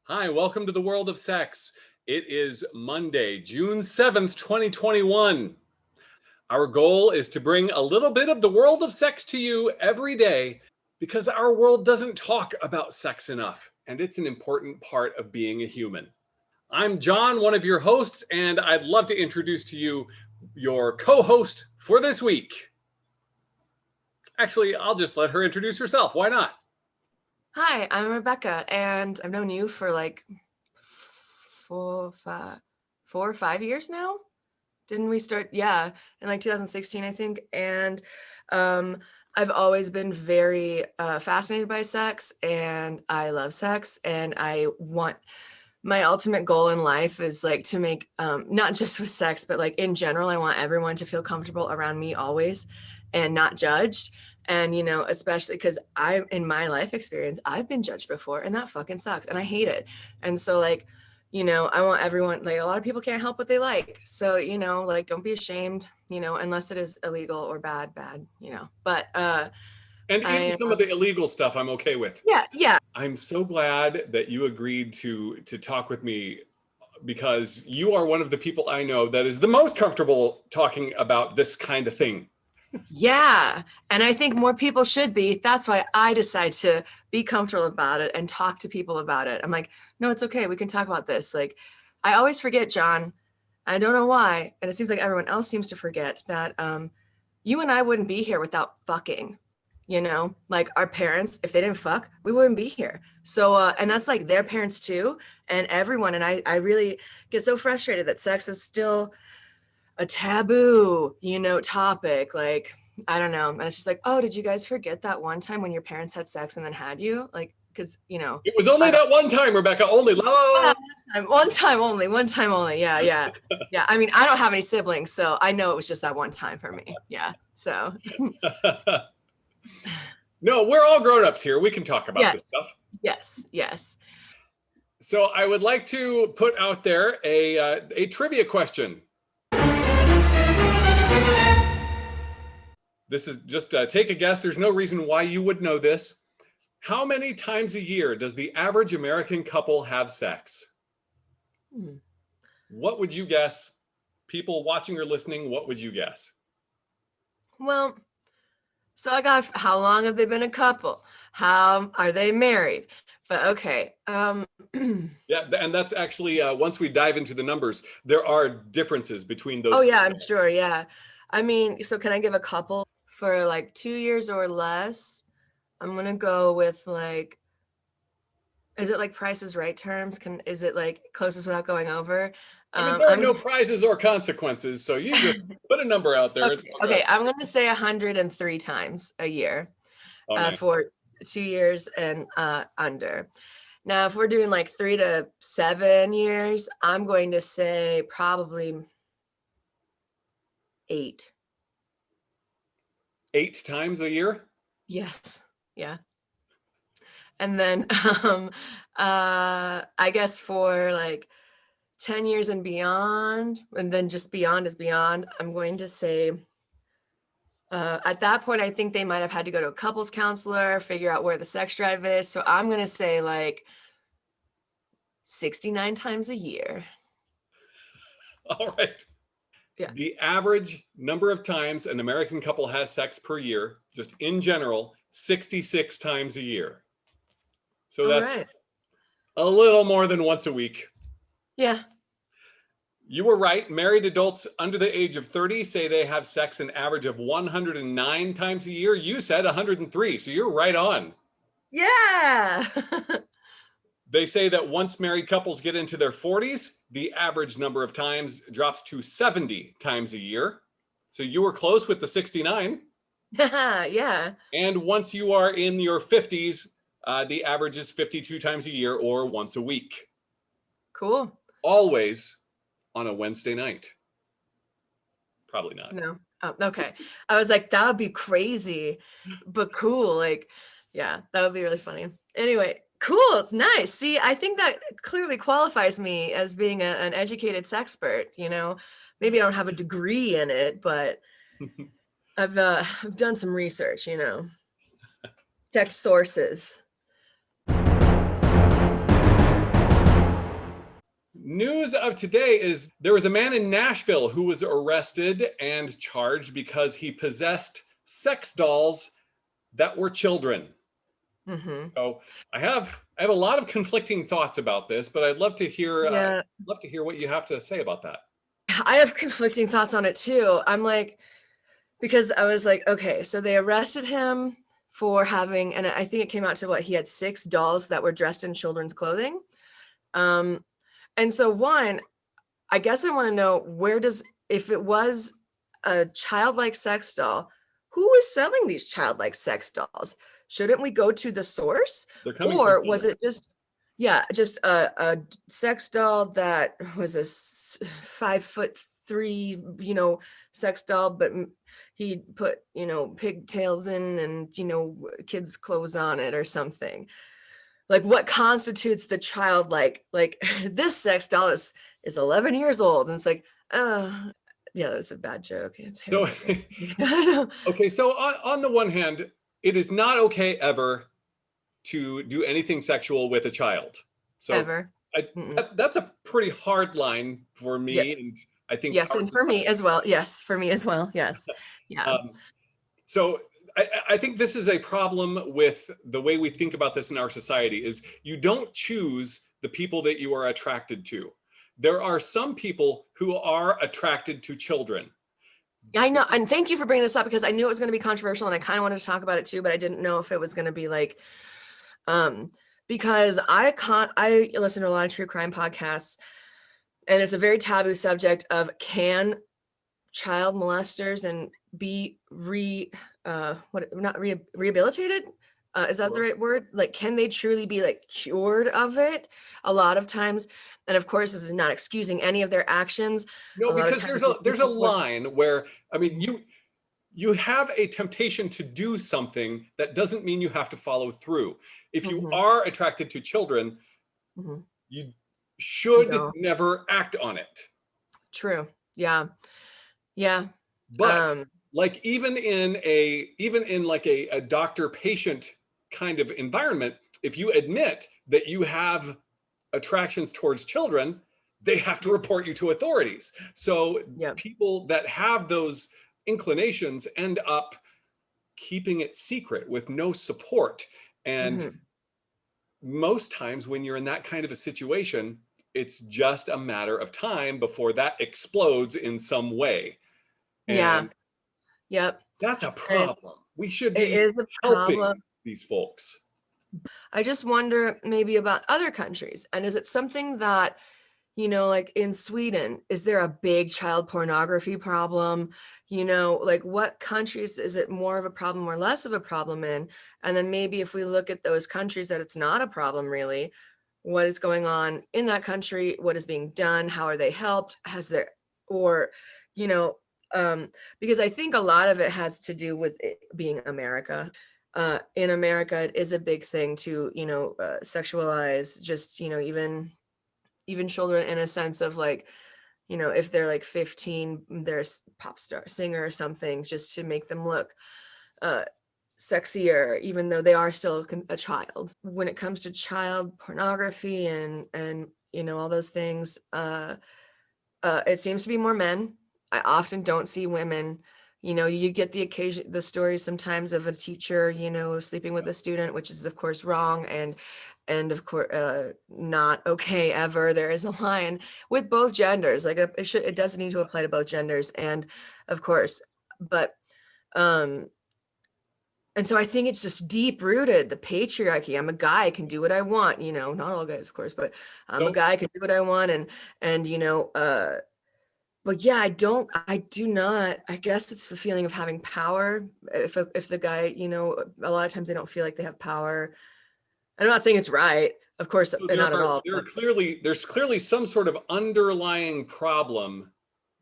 Hi, welcome to the world of sex. It is Monday, June 7th, 2021. Our goal is to bring a little bit of the world of sex to you every day because our world doesn't talk about sex enough, and it's an important part of being a human. I'm John, one of your hosts, and I'd love to introduce to you your co-host for this week. Actually, I'll just let her introduce herself. Why not? Hi, I'm Rebecca, and I've known you for like 4 or 5 years now. Didn't we start? Yeah, in like 2016, I think. And I've always been very fascinated by sex, and I love sex, and my ultimate goal in life is like to make not just with sex, but like in general, I want everyone to feel comfortable around me always and not judged. And, especially because in my life experience, I've been judged before, and that fucking sucks. And I hate it. And so like, I want everyone, like a lot of people can't help what they like. So, like, don't be ashamed, unless it is illegal or bad, but, And even some of the illegal stuff I'm okay with. Yeah. I'm so glad that you agreed to talk with me, because you are one of the people I know that is the most comfortable talking about this kind of thing. Yeah. And I think more people should be. That's why I decide to be comfortable about it and talk to people about it. I'm like, no, it's okay. We can talk about this. Like, I always forget, John. I don't know why. And it seems like everyone else seems to forget that you and I wouldn't be here without fucking, like our parents, if they didn't fuck, we wouldn't be here. So, and that's like their parents too. And everyone. And I really get so frustrated that sex is still a taboo, topic. Like, I don't know. And it's just like, oh, did you guys forget that one time when your parents had sex and then had you? Like, because, It was only that one time, Rebecca, only. One time only. Yeah. Yeah. I mean, I don't have any siblings, so I know it was just that one time for me. Yeah. So. No, we're all grown-ups here. We can talk about this stuff. Yes. So I would like to put out there a trivia question. This is just take a guess. There's no reason why you would know this. How many times a year does the average American couple have sex? What would you guess? People watching or listening, what would you guess? Well, so I got, how long have they been a couple? How are they married? But okay. Yeah, and that's actually, once we dive into the numbers, there are differences between those. Oh yeah, I'm sure. Yeah. I mean, so can I give a couple for like 2 years or less? I'm gonna go with like, is it like Price is Right terms? Is it like closest without going over? I mean, there are no prizes or consequences, so you just put a number out there. Okay, I'm gonna say 103 times a year for 2 years and under. Now, if we're doing like 3 to 7 years, I'm going to say probably 8. 8 times a year? Yes. Yeah. And then I guess for like 10 years and beyond, and then just beyond is beyond, I'm going to say at that point, I think they might have had to go to a couples counselor, figure out where the sex drive is. So I'm going to say like 69 times a year. All right. Yeah. The average number of times an American couple has sex per year, just in general, 66 times a year. So that's a little more than once a week. Yeah. You were right. Married adults under the age of 30 say they have sex an average of 109 times a year. You said 103, so you're right on. Yeah. They say that once married couples get into their 40s, the average number of times drops to 70 times a year. So you were close with the 69. Yeah. And once you are in your 50s, the average is 52 times a year, or once a week. Cool. Always on a Wednesday night. Probably not. No. Oh, okay. I was like, that would be crazy, but cool. Like, yeah, that would be really funny. Anyway, cool. Nice. See, I think that clearly qualifies me as being an educated sexpert. Maybe I don't have a degree in it, but I've done some research, Check sources. News of today is there was a man in Nashville who was arrested and charged because he possessed sex dolls that were children. Hmm. So I have a lot of conflicting thoughts about this, but I'd Yeah, love to hear what you have to say about that. I have conflicting thoughts on it too. I'm like, because I was like, okay, so they arrested him for having, and I think it came out to what he had 6 dolls that were dressed in children's clothing. Um, and so one, I guess I want to know if it was a childlike sex doll, who is selling these childlike sex dolls? Shouldn't we go to the source? They're coming from Or was children. it just, yeah, just a sex doll that was a 5'3", sex doll, but he put, pigtails in and, kids' clothes on it or something. Like what constitutes the childlike? Like this sex doll is 11 years old, and it's like, oh, yeah, that was a bad joke, a So, terrible joke. I know. okay, so on the one hand, it is not okay ever to do anything sexual with a child. So Ever. Mm-mm. that's a pretty hard line for me, Yes. and I think Yes, our and for me society. as well. Yes, for me as well. Yes. Yeah. Um, so I think this is a problem with the way we think about this in our society is you don't choose the people that you are attracted to. There are some people who are attracted to children. I know. And thank you for bringing this up because I knew it was going to be controversial and I kind of wanted to talk about it too, but I didn't know if it was going to be like, um, because I listen to a lot of true crime podcasts and it's a very taboo subject of can child molesters and be rehabilitated, is that the right word? Like can they truly be like cured of it a lot of times? And of course this is not excusing any of their actions. No, A lot of because times these there's a people put. line where I mean Mhm. you have a temptation to do something that doesn't mean you have to follow through. If you Mhm. are attracted to children, Mhm. you You should know, never act on it. true. Yeah. Yeah. But um like even in like a doctor patient kind of environment, if you admit that you have attractions towards children, they have to yeah. report you to authorities. So Yeah. people that have those inclinations end up keeping it secret with no support. And Hmm. most times when you're in that kind of a situation, it's just a matter of time before that explodes in some way. Yeah. And Yep. that's a And problem. We should it be is a helping problem. these folks. I just wonder maybe about other countries. And is it something that, like in Sweden, is there a big child pornography problem? Like what countries is it more of a problem or less of a problem in? And then maybe if we look at those countries that it's not a problem really, what is going on in that country? What is being done? How are they helped? Has there, or, you know, because I think a lot of it has to do with it being America. In America, it is a big thing to, sexualize just, even children in a sense of like, if they're like 15, they're a pop star singer or something just to make them look uh, sexier, even though they are still a child. When it comes to child pornography and all those things, it seems to be more men. I often don't see women. You get the stories sometimes of a teacher, sleeping with a student, which is of course wrong and of course not okay ever. There is a line with both genders. Like it does need to apply to both genders, and of course, but um, and so I think it's just deep rooted, the patriarchy. I'm a guy, I can do what I want, not all guys, of course, but I'm a So guy, I can do what I want, and but yeah, I do not, I guess it's the feeling of having power. If the guy, a lot of times they don't feel like they have power. I'm not saying it's right, of course, so not at all, but there's clearly some sort of underlying problem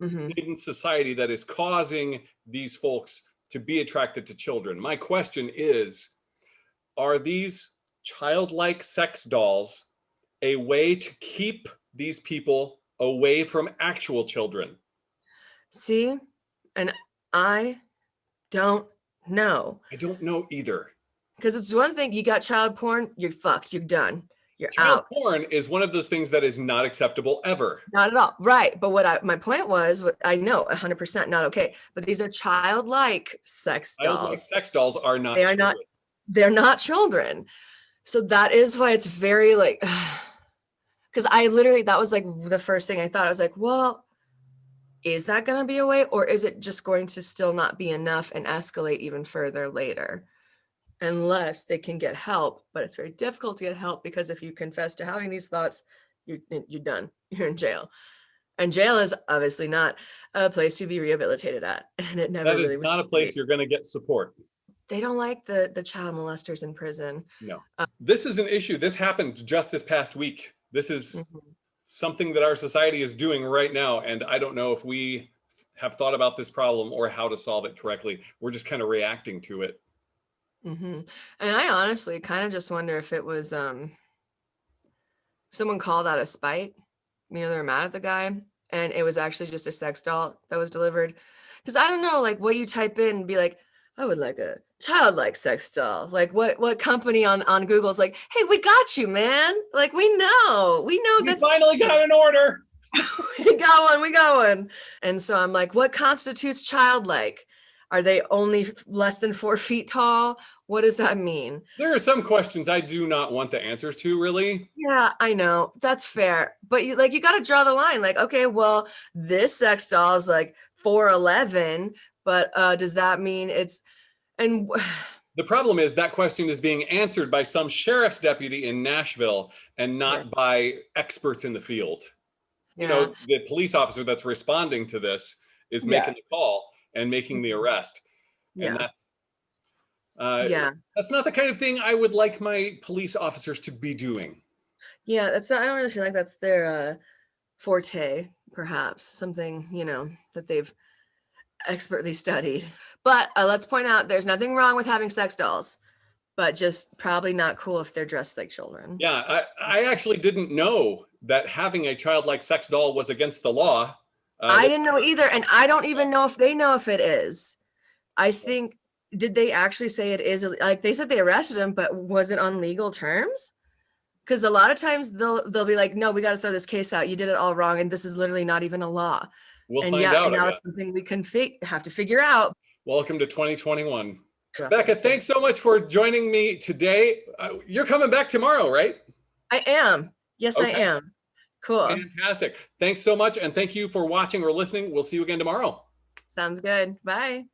mhm. in society that is causing these folks to be attracted to children. My question is, are these childlike sex dolls a way to keep these people away from actual children? See, and I don't know. I don't know either. Because it's one thing, you got child porn, you're fucked, you're done, you're Child out. porn is one of those things that is not acceptable ever. Not at all. Right. But my point was, what I know 100% not okay, but these are childlike sex Childlike dolls. sex dolls are They not are not, children. they're not children. So that is why it's very like, because I literally, that was like the first thing I thought. I was like, well, is that going to be a way, or is it just going to still not be enough and escalate even further later? Unless they can get help, but it's very difficult to get help because if you confess to having these thoughts, you're done. You're in jail. And jail is obviously not a place to be rehabilitated at. And it never That is really was. not a place you're going to get support. They don't like the child molesters in prison. No. This is an issue. This happened just this past week. This is something that our society is doing right now. And I don't know if we have thought about this problem or how to solve it correctly. We're just kind of reacting to it. And I honestly kind of just wonder if it was someone called out of spite. They were mad at the guy, and it was actually just a sex doll that was delivered. Because I don't know, like what you type in and be like, I would like a childlike sex doll. Like what company on Google's like, hey, we got you, man. Like we know We that's finally got an order. we got one. And so I'm like, what constitutes childlike? Are they only less than 4 feet tall? What does that mean? There are some questions I do not want the answers to, really. Yeah, I know. That's fair. But you got to draw the line. Like, okay, well, this sex doll is like 4'11", but does that mean it's and The problem is that question is being answered by some sheriff's deputy in Nashville and not by experts in the field. yeah. The police officer that's responding to this is making the call and making the arrest. And that's not the kind of thing I would like my police officers to be doing. Yeah, that's not, I don't really feel like that's their forte, perhaps something, that they've expertly studied. But let's point out there's nothing wrong with having sex dolls, but just probably not cool if they're dressed like children. Yeah, I actually didn't know that having a childlike sex doll was against the law. I didn't know either, and I don't even know if they know if it is. I think, did they actually say it is? Like they said they arrested him, but was it on legal terms? Because a lot of times they'll be like, no, we got to throw this case out. You did it all wrong, and this is literally not even a law. We'll find out. And now it's something we can have to figure out. Welcome to 2021. Becca, thanks so much for joining me today. You're coming back tomorrow, right? I am. Yes, okay. I am. Cool. Fantastic. Thanks so much. And thank you for watching or listening. We'll see you again tomorrow. Sounds good. Bye.